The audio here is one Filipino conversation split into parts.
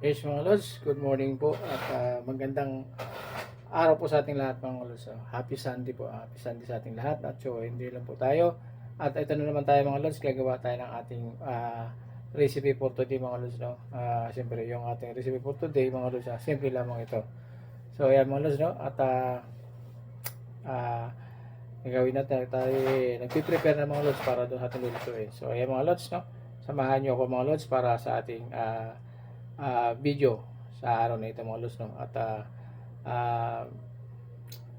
Yes mga lods, good morning po at magandang araw po sa ating lahat mga lods. Happy Sunday po, happy Sunday sa ating lahat at so hindi lang po tayo. At ito na naman tayo mga lods, gagawa tayo ng ating recipe for today mga lods. No? Siyempre yung ating recipe for today mga lods, simple lamang ito. So ayan mga lods, no? At gagawin natin tayo, nagpiprepare na mga lods para doon sa ating lulutuin. So ayan mga lods, no? Samahan nyo ako mga lods para sa ating video sa araw na ito mga lods, no? At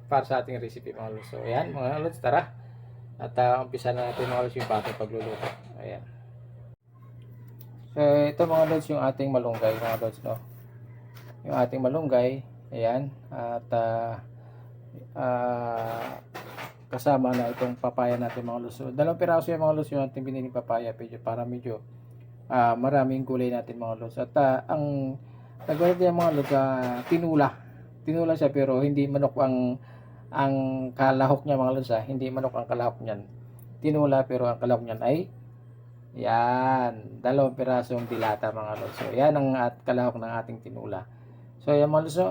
para sa ating recipe mga lods. So ayan mga lods, tara at umpisa na natin mga lods yung ating pagluluto. Ayan. So ito mga lods yung ating malunggay mga lods, no? Yung ating malunggay, ayan, at kasama na itong papaya natin mga lods. So, 2 piraso yung mga lods yung ating biniling papaya para medyo maraming gulay natin mga lods. At ang nagawin din mga lods, tinula siya pero hindi manok ang kalahok niya mga lods. Hindi manok ang kalahok niyan, tinula pero ang kalahok niyan ay yan, 2 pirasong dilata mga lods. So yan ang kalahok ng ating tinula. So yan mga lods,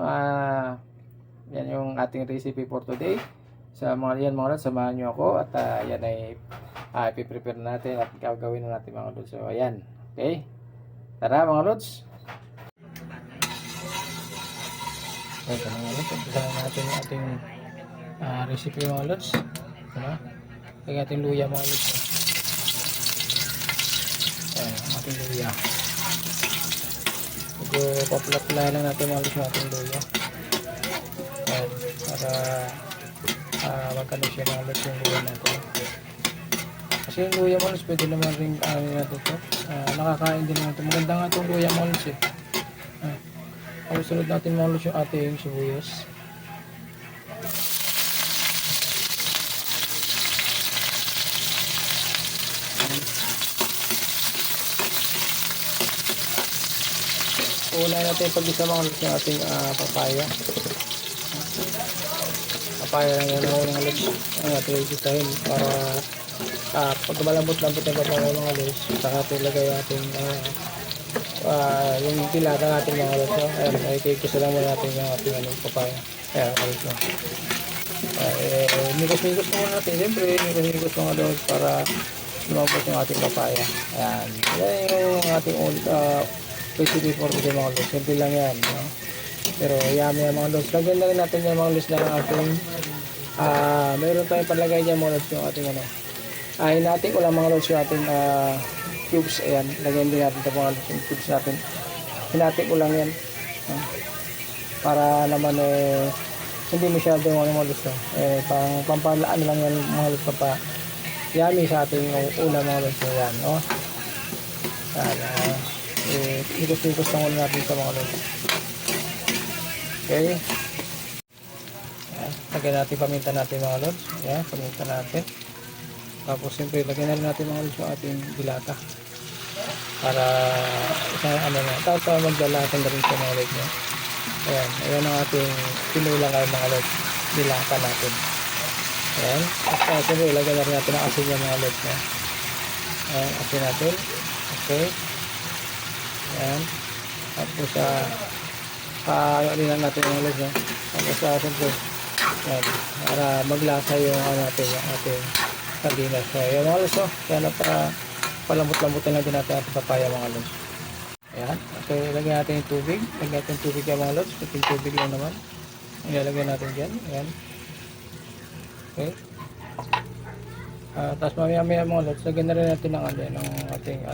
yan yung ating recipe for today. Sa mga yan mga lods, samahan nyo ako at yan ay ipiprepare natin at gagawin na natin mga lods. So ayan, okay, tara mga lods. Okay mga lods, umpisahan natin yung ating recipe mga lods. Lagyan natin luya mga lods. Ayan, ang ating luya. Medyo papula-pula lang natin mga lods yung ating luya. Ayan, para magkano siya mga lods yung luya natin. Kasi yung luya mga lods, pwede naman rin natin ito. Nakakain din natin. Maganda nga itong luya mga lods eh. Sunod natin mga lods yung ating sibuyas. Una natin pag-isa mga lods yung ating papaya. Papaya lang yan mga lods. Ang ating isahin para pag malambot-lambot yung papaya mga lods, saka ating lagay ating yung dilata natin mga lods. Ayan, ikikisa lang muna natin yung ating papaya. Ayan, kalit lang. Mikos-mikos muna natin. Siyempre, mikos-mikos mga lods para lumabot yung ating papaya. Ayan. Ayan yung ating recipe for today mga lods. Simple lang yan. No? Pero yummy yan mga lods. Lagyan na rin natin yung mga lods na ng ating mayroon tayong palagay dyan mga lods yung ating hinatik ko lang mga lods yung ating cubes. Ayan, lagyan din natin ito mga lods yung cubes natin. Hinatik ko lang yan para naman hindi masyado mga lods pampalaan lang yan mga lods, yummy sa ating ulam mga lods. Ayan, no? Higos-higos lang ulit natin sa mga lods. Okay, lagyan natin paminta natin mga lods. Ayan, paminta natin. Tapos siyempre lagyan na rin natin mga lods yung ating dilata para isang tapos magdalasan na rin sa mga lods. Ayan, ayan ang ating pinulang ay mga lods, dilata natin. Ayan, at siyempre lagyan na rin natin ang asin yung mga lods. Ayan, asin natin. Okay, ayan, tapos paayon natin yung lods. Tapos siyempre ayan, para maglasa yung natin, yung ating sardinas. So ayan mga lods, kaya palambot-lambutin lang din natin ating papaya mga lods. Ayan, okay, lagyan natin yung tubig. Lagyan natin yung tubig yung mga lods, puting tubig lang naman. Ilalagyan natin dyan. Ayan, okay. Tapos mamaya mga lods, lagyan na rin natin ng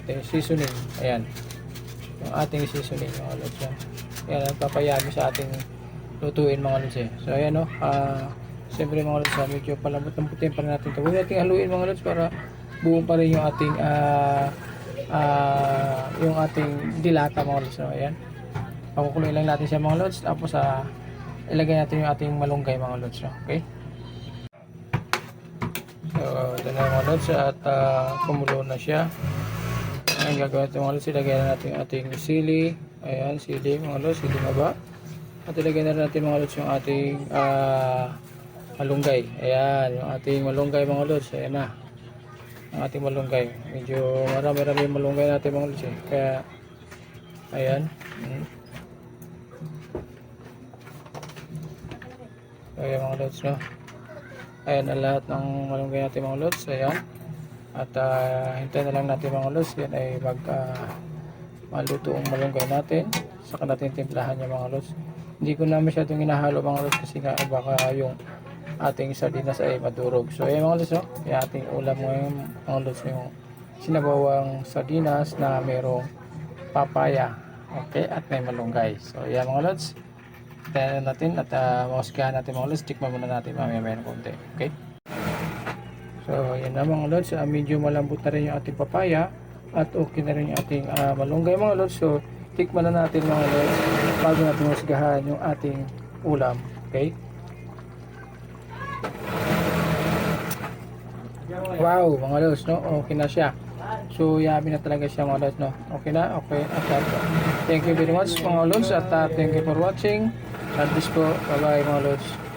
ating seasoning. Ayan, yung ating seasoning mga lods. Ayan, papayami sa ating lutuin mga lods So ayan siyempre mga lods, medyo palambot-lambutin pa natin ito. Huwag natin haluin mga lods para buo pa rin yung ating dilata mga lods. So ayan, pakukuloy lang natin siya mga lods. Tapos ilagay natin yung ating malunggay mga lods. Okay, so ito na mga lods at kumulo na siya. Ang gagawin natin mga lods, ilagay na natin yung ating sili. Ayan, sili mga lods, sili haba. At ilagay na natin mga lods yung ating malunggay. Ayan, yung ating malunggay mga lods. Ayan na ang ating malunggay. Medyo marami-rami yung malunggay natin mga lods Kaya ayan, So ayan mga lods, no? Ayan ang lahat ng malunggay natin mga lods. Ayan. At hintayin na lang natin mga lods. Yan ay maluto ang malunggay natin. Saka natin timplahan yung mga lods. Hindi ko na masyadong inahalo mga lods kasi nga baka yung ating sardinas ay madurog. So ayan mga lods, no? Yung ating ulam ngayon mga lods, yung sinabawang sardinas na merong papaya. Okay, at may malunggay. So ayan mga lods. Tayo natin at makasikahan natin mga lods. Tikman muna natin mamaya ng konti. Okay. So ayan na mga lods. Medyo malambot na rin yung ating papaya. At okay na rin yung ating malunggay mga lods. So tikman na natin mga lods bago natin masikahan yung ating ulam. Okay. Wow mga lods, no? Okay na siya. So yummy na talaga siya mga lods, no? Okay na? Okay. At thank you very much mga lods. At thank you for watching. God bless po. Bye bye mga lods.